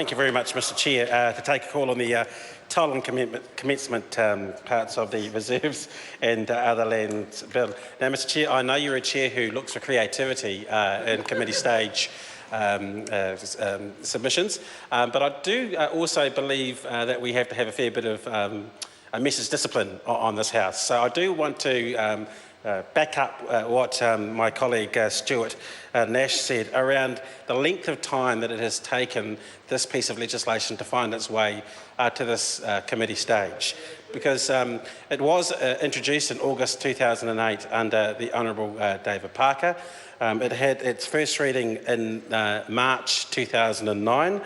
Thank you very much, Mr Chair, to take a call on the toll and commencement parts of the reserves and other lands bill. Now, Mr Chair, I know you're a chair who looks for creativity in committee stage submissions, but I do also believe that we have to have a fair bit of a message discipline on this House. So I do want to back up what my colleague Stuart Nash said around the length of time that it has taken this piece of legislation to find its way to this committee stage. Because it was introduced in August 2008 under the Honourable David Parker. It had its first reading in March 2009.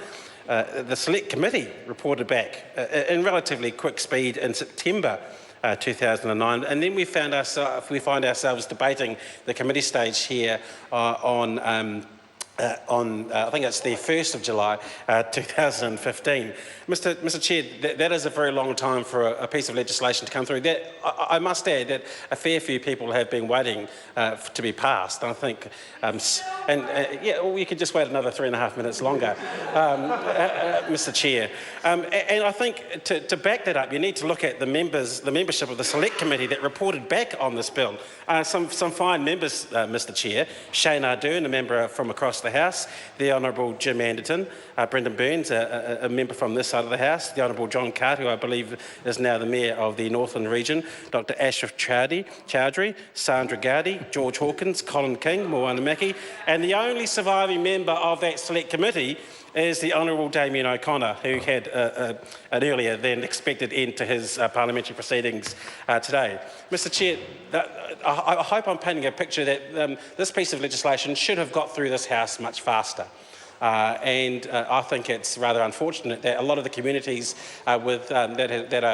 The Select Committee reported back in relatively quick speed in September 2009, and then we find ourselves debating the committee stage here on I think it's the 1st of July 2015. Mr Chair, that is a very long time for a piece of legislation to come through. I must add that a fair few people have been waiting to be passed. I think, yeah, well, you could just wait another 3.5 minutes longer, Mr Chair. And I think to back that up, you need to look at the membership of the Select Committee that reported back on this bill. Some fine members, Mr Chair. Shane Ardern, a member from across the House, the Honourable Jim Anderton, Brendan Burns, a member from this side of the House, the Honourable John Cart, who I believe is now the Mayor of the Northland region, Dr Ashraf Chowdhury, Sandra Gowdy, George Hawkins, Colin King, Moana Mackie, and the only surviving member of that Select Committee is the Honourable Damien O'Connor, who had an earlier than expected end to his parliamentary proceedings today. Mr Chair, I hope I'm painting a picture that this piece of legislation should have got through this House much faster. And I think it's rather unfortunate that a lot of the communities that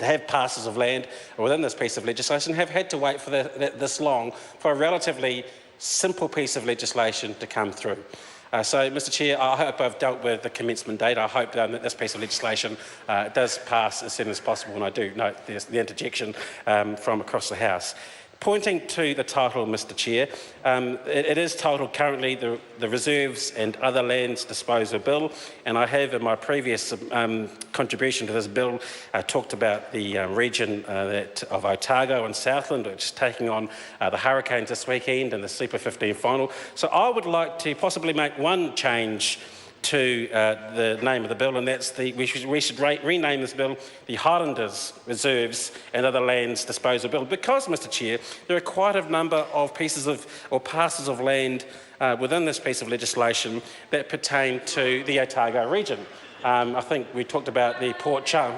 have parcels of land within this piece of legislation have had to wait for this long for a relatively simple piece of legislation to come through. So, Mr Chair, I hope I've dealt with the commencement date. I hope that this piece of legislation does pass as soon as possible, and I do note there's the interjection from across the House. Pointing to the title, Mr Chair, it is titled currently the Reserves and Other Lands Disposal Bill, and I have in my previous contribution to this bill talked about the region of Otago and Southland, which is taking on the Hurricanes this weekend and the Super 15 final. So I would like to possibly make one change to the name of the bill, and that's we should rename this bill the Highlanders Reserves and Other Lands Disposal Bill, because, Mr Chair, there are quite a number of pieces of or parcels of land within this piece of legislation that pertain to the Otago region. I think we talked about the Port Charm.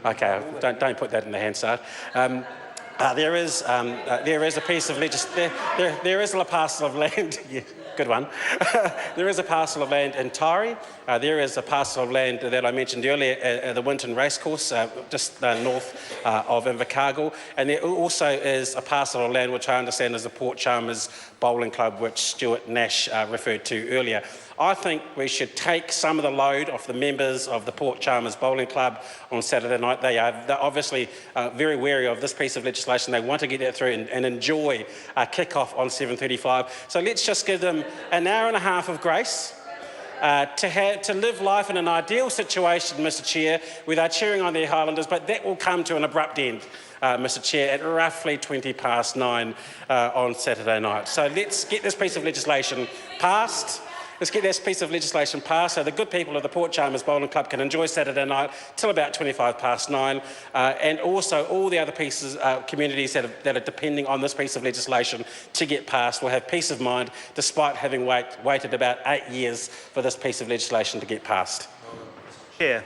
Okay, don't put that in the Hansard. There is a piece of there is a parcel of land. Yeah, good one. There is a parcel of land in Tairi. There is a parcel of land that I mentioned earlier at the Winton Racecourse, just north of Invercargill. And there also is a parcel of land which I understand is the Port Chalmers Bowling Club, which Stuart Nash referred to earlier. I think we should take some of the load off the members of the Port Chalmers Bowling Club on Saturday night. They're obviously very wary of this piece of legislation. They want to get that through and enjoy a kick-off on 7:35. So let's just give them an hour and a half of grace to live life in an ideal situation, Mr Chair, where they're cheering on their Highlanders, but that will come to an abrupt end, Mr Chair, at roughly 9:20 on Saturday night. So let's get this piece of legislation passed. Let's get this piece of legislation passed so the good people of the Port Chalmers Bowling Club can enjoy Saturday night till about 9:25, and also all the other pieces, communities that are depending on this piece of legislation to get passed will have peace of mind despite having waited about 8 years for this piece of legislation to get passed. Chair.